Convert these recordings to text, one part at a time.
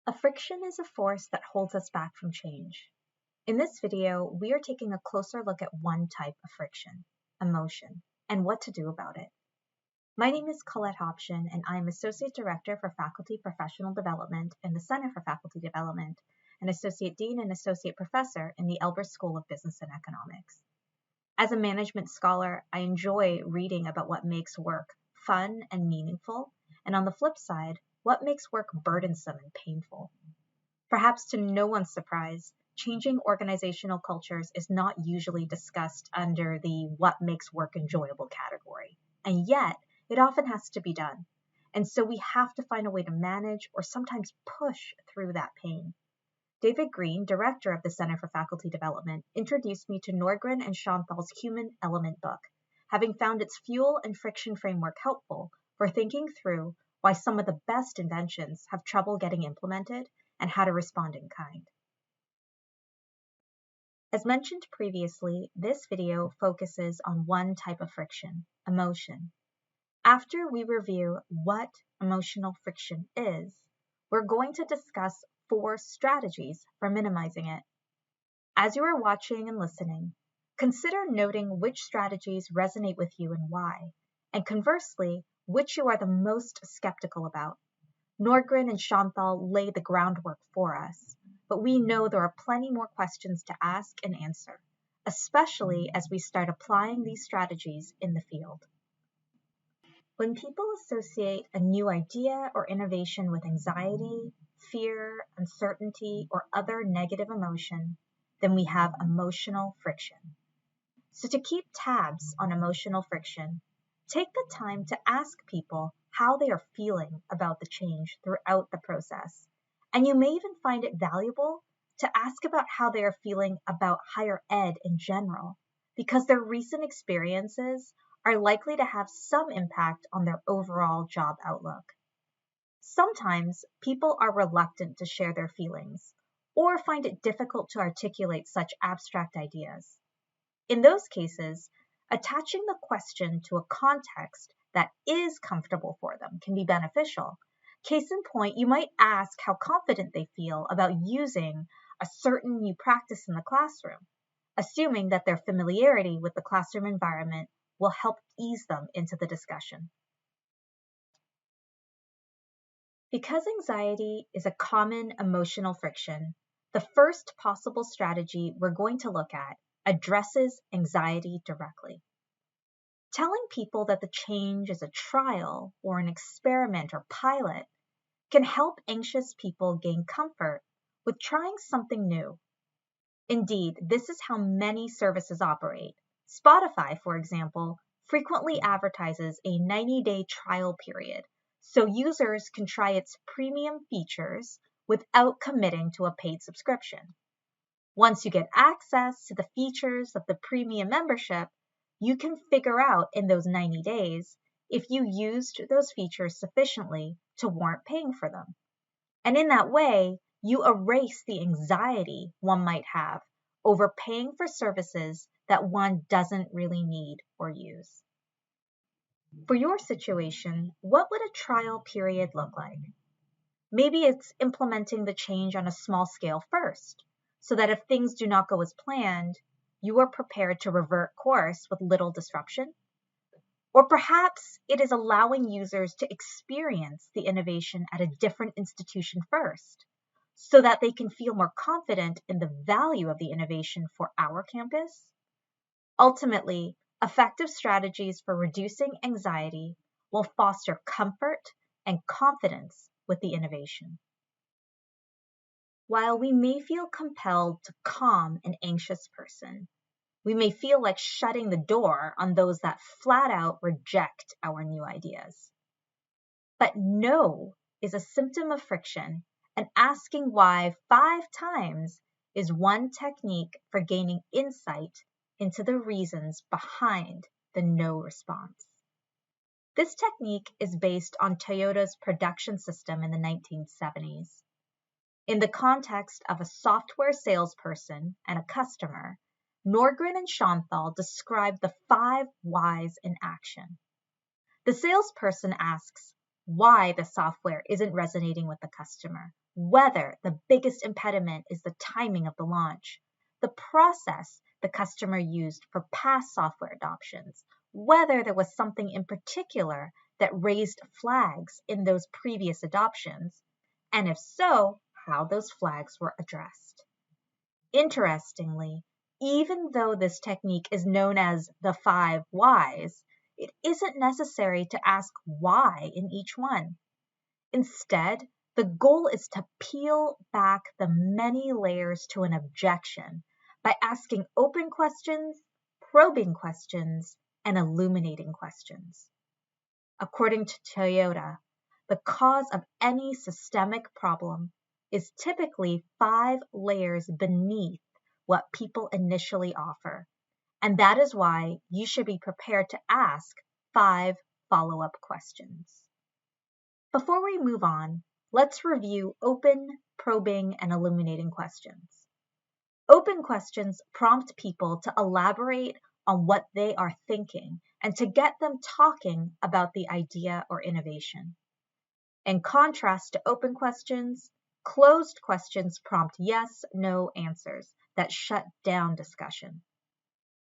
A friction is a force that holds us back from change. In this video, we are taking a closer look at one type of friction, emotion, and what to do about it. My name is Colette Hopshin, and I am Associate Director for Faculty Professional Development in the Center for Faculty Development, and Associate Dean and Associate Professor in the Elber School of Business and Economics. As a management scholar, I enjoy reading about what makes work fun and meaningful, and on the flip side, what makes work burdensome and painful. Perhaps to no one's surprise, changing organizational cultures is not usually discussed under the what makes work enjoyable category, and yet it often has to be done. And so we have to find a way to manage or sometimes push through that pain. David Green, Director of the Center for Faculty Development, introduced me to Nordgren and Schonthal's Human Element book, having found its fuel and friction framework helpful for thinking through why some of the best inventions have trouble getting implemented and how to respond in kind. As mentioned previously, this video focuses on one type of friction, emotion. After we review what emotional friction is, we're going to discuss 4 strategies for minimizing it. As you are watching and listening, consider noting which strategies resonate with you and why, and conversely, which you are the most skeptical about. Nordgren and Schonthal lay the groundwork for us, but we know there are plenty more questions to ask and answer, especially as we start applying these strategies in the field. When people associate a new idea or innovation with anxiety, fear, uncertainty, or other negative emotion, then we have emotional friction. So to keep tabs on emotional friction, take the time to ask people how they are feeling about the change throughout the process. And you may even find it valuable to ask about how they are feeling about higher ed in general, because their recent experiences are likely to have some impact on their overall job outlook. Sometimes people are reluctant to share their feelings or find it difficult to articulate such abstract ideas. In those cases, attaching the question to a context that is comfortable for them can be beneficial. Case in point, you might ask how confident they feel about using a certain new practice in the classroom, assuming that their familiarity with the classroom environment will help ease them into the discussion. Because anxiety is a common emotional friction, the first possible strategy we're going to look at addresses anxiety directly. Telling people that the change is a trial or an experiment or pilot can help anxious people gain comfort with trying something new. Indeed, this is how many services operate. Spotify, for example, frequently advertises a 90-day trial period, so users can try its premium features without committing to a paid subscription. Once you get access to the features of the premium membership, you can figure out in those 90 days if you used those features sufficiently to warrant paying for them. And in that way, you erase the anxiety one might have over paying for services that one doesn't really need or use. For your situation, what would a trial period look like? Maybe it's implementing the change on a small scale first, so that if things do not go as planned, you are prepared to revert course with little disruption. Or perhaps it is allowing users to experience the innovation at a different institution first, so that they can feel more confident in the value of the innovation for our campus. Ultimately, effective strategies for reducing anxiety will foster comfort and confidence with the innovation. While we may feel compelled to calm an anxious person, we may feel like shutting the door on those that flat out reject our new ideas. But no is a symptom of friction, and asking why 5 times is one technique for gaining insight into the reasons behind the no response. This technique is based on Toyota's production system in the 1970s. In the context of a software salesperson and a customer, Nordgren and Schonthal describe the 5 whys in action. The salesperson asks why the software isn't resonating with the customer, whether the biggest impediment is the timing of the launch, the process the customer used for past software adoptions, whether there was something in particular that raised flags in those previous adoptions, and if so, how those flags were addressed. Interestingly, even though this technique is known as the 5 whys, it isn't necessary to ask why in each one. Instead, the goal is to peel back the many layers to an objection by asking open questions, probing questions, and illuminating questions. According to Toyota, the cause of any systemic problem is typically 5 layers beneath what people initially offer, and that is why you should be prepared to ask 5 follow-up questions. Before we move on, let's review open, probing, and illuminating questions. Open questions prompt people to elaborate on what they are thinking and to get them talking about the idea or innovation. In contrast to open questions, closed questions prompt yes, no answers that shut down discussion.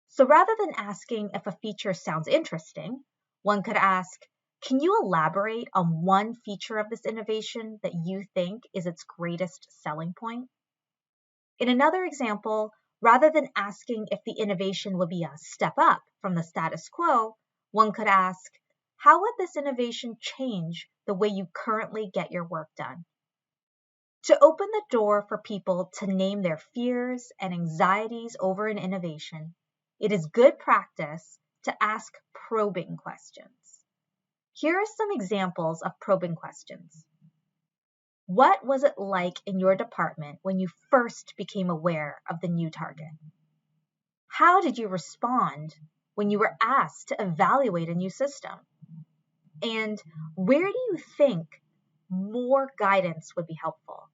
So rather than asking if a feature sounds interesting, one could ask, can you elaborate on one feature of this innovation that you think is its greatest selling point? In another example, rather than asking if the innovation would be a step up from the status quo, one could ask, how would this innovation change the way you currently get your work done? To open the door for people to name their fears and anxieties over an innovation, it is good practice to ask probing questions. Here are some examples of probing questions. What was it like in your department when you first became aware of the new target? How did you respond when you were asked to evaluate a new system? And where do you think more guidance would be helpful?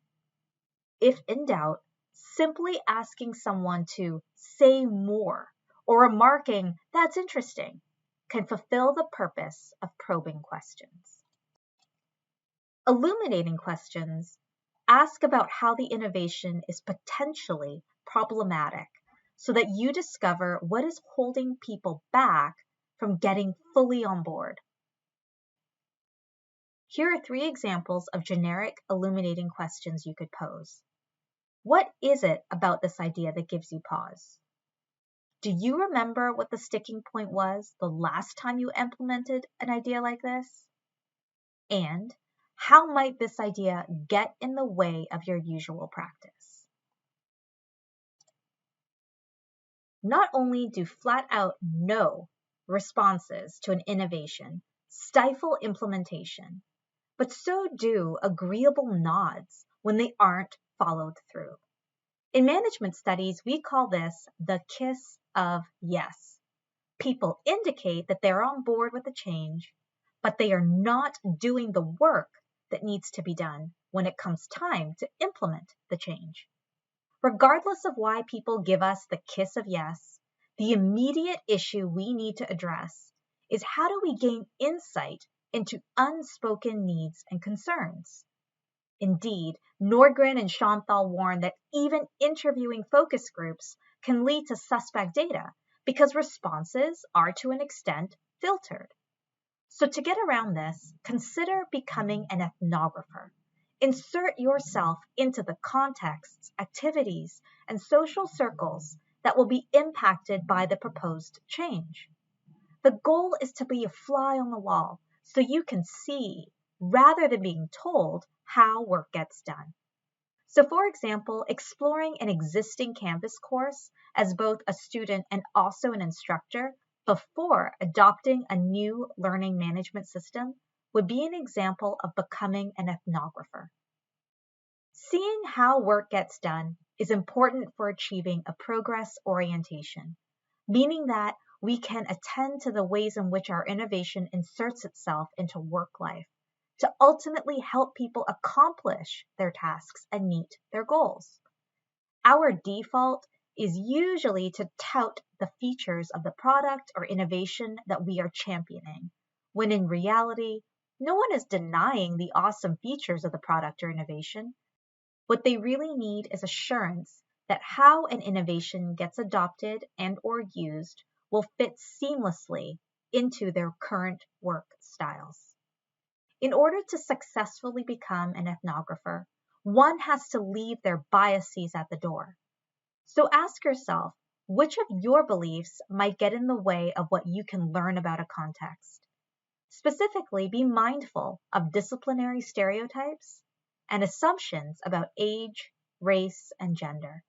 If in doubt, simply asking someone to say more or remarking, that's interesting, can fulfill the purpose of probing questions. Illuminating questions ask about how the innovation is potentially problematic so that you discover what is holding people back from getting fully on board. Here are 3 examples of generic illuminating questions you could pose. What is it about this idea that gives you pause? Do you remember what the sticking point was the last time you implemented an idea like this? And how might this idea get in the way of your usual practice? Not only do flat-out no responses to an innovation stifle implementation, but so do agreeable nods when they aren't followed through. In management studies, we call this the kiss of yes. People indicate that they're on board with the change, but they are not doing the work that needs to be done when it comes time to implement the change. Regardless of why people give us the kiss of yes, the immediate issue we need to address is how do we gain insight into unspoken needs and concerns. Indeed, Nordgren and Schoenthal warn that even interviewing focus groups can lead to suspect data because responses are to an extent filtered. So to get around this, consider becoming an ethnographer. Insert yourself into the contexts, activities, and social circles that will be impacted by the proposed change. The goal is to be a fly on the wall so you can see, rather than being told, how work gets done. So for example, exploring an existing Canvas course as both a student and also an instructor before adopting a new learning management system would be an example of becoming an ethnographer. Seeing how work gets done is important for achieving a progress orientation, meaning that we can attend to the ways in which our innovation inserts itself into work life to ultimately help people accomplish their tasks and meet their goals. Our default is usually to tout the features of the product or innovation that we are championing, when in reality, no one is denying the awesome features of the product or innovation. What they really need is assurance that how an innovation gets adopted and or used will fit seamlessly into their current work styles. In order to successfully become an ethnographer, one has to leave their biases at the door. So ask yourself, which of your beliefs might get in the way of what you can learn about a context? Specifically, be mindful of disciplinary stereotypes and assumptions about age, race, and gender.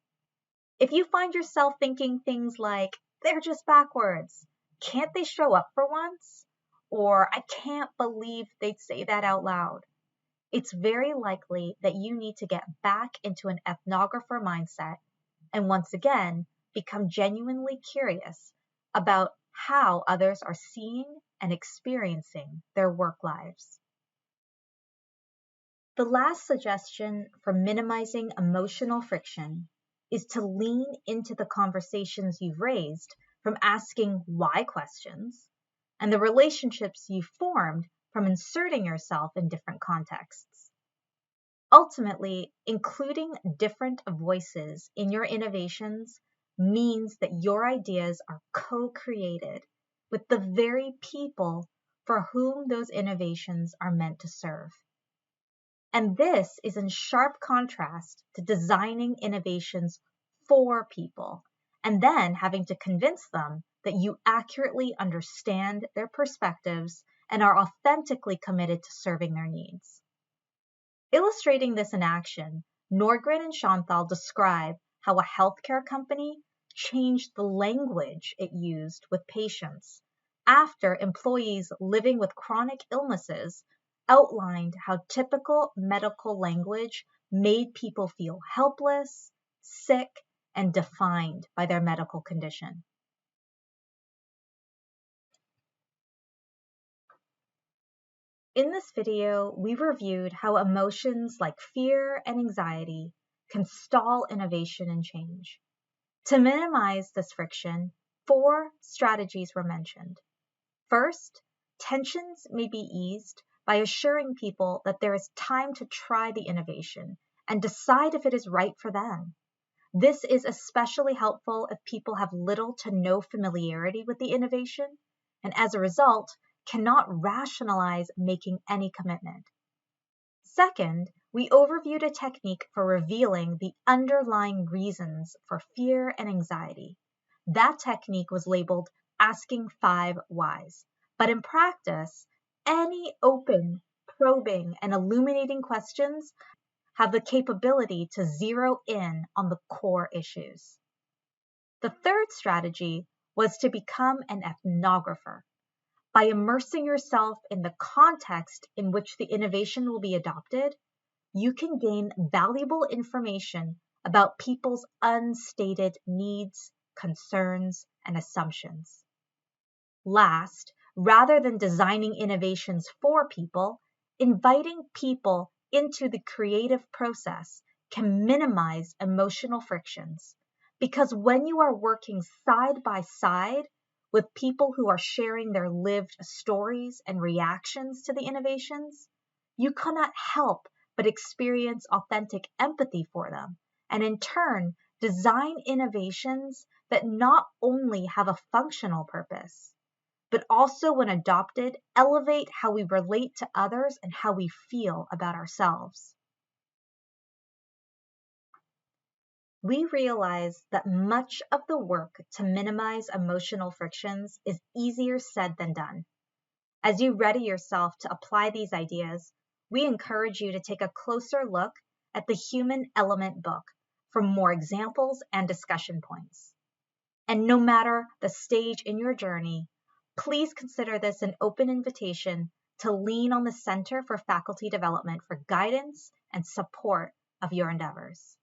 If you find yourself thinking things like, they're just backwards, can't they show up for once? Or I can't believe they'd say that out loud, it's very likely that you need to get back into an ethnographer mindset and once again become genuinely curious about how others are seeing and experiencing their work lives. The last suggestion for minimizing emotional friction is to lean into the conversations you've raised from asking why questions and the relationships you've formed from inserting yourself in different contexts. Ultimately, including different voices in your innovations means that your ideas are co-created with the very people for whom those innovations are meant to serve. And this is in sharp contrast to designing innovations for people and then having to convince them that you accurately understand their perspectives and are authentically committed to serving their needs. Illustrating this in action, Nordgren and Schonthal describe how a healthcare company changed the language it used with patients after employees living with chronic illnesses outlined how typical medical language made people feel helpless, sick, and defined by their medical condition. In this video, we reviewed how emotions like fear and anxiety can stall innovation and change. To minimize this friction, 4 strategies were mentioned. First, tensions may be eased by assuring people that there is time to try the innovation and decide if it is right for them. This is especially helpful if people have little to no familiarity with the innovation and as a result cannot rationalize making any commitment. Second, we overviewed a technique for revealing the underlying reasons for fear and anxiety. That technique was labeled asking 5 whys. But in practice, any open, probing, and illuminating questions have the capability to zero in on the core issues. The third strategy was to become an ethnographer. By immersing yourself in the context in which the innovation will be adopted, you can gain valuable information about people's unstated needs, concerns, and assumptions. Last, rather than designing innovations for people, inviting people into the creative process can minimize emotional frictions. Because when you are working side by side with people who are sharing their lived stories and reactions to the innovations, you cannot help but experience authentic empathy for them, and in turn, design innovations that not only have a functional purpose, but also when adopted, elevate how we relate to others and how we feel about ourselves. We realize that much of the work to minimize emotional frictions is easier said than done. As you ready yourself to apply these ideas, we encourage you to take a closer look at the Human Element book for more examples and discussion points. And no matter the stage in your journey, please consider this an open invitation to lean on the Center for Faculty Development for guidance and support of your endeavors.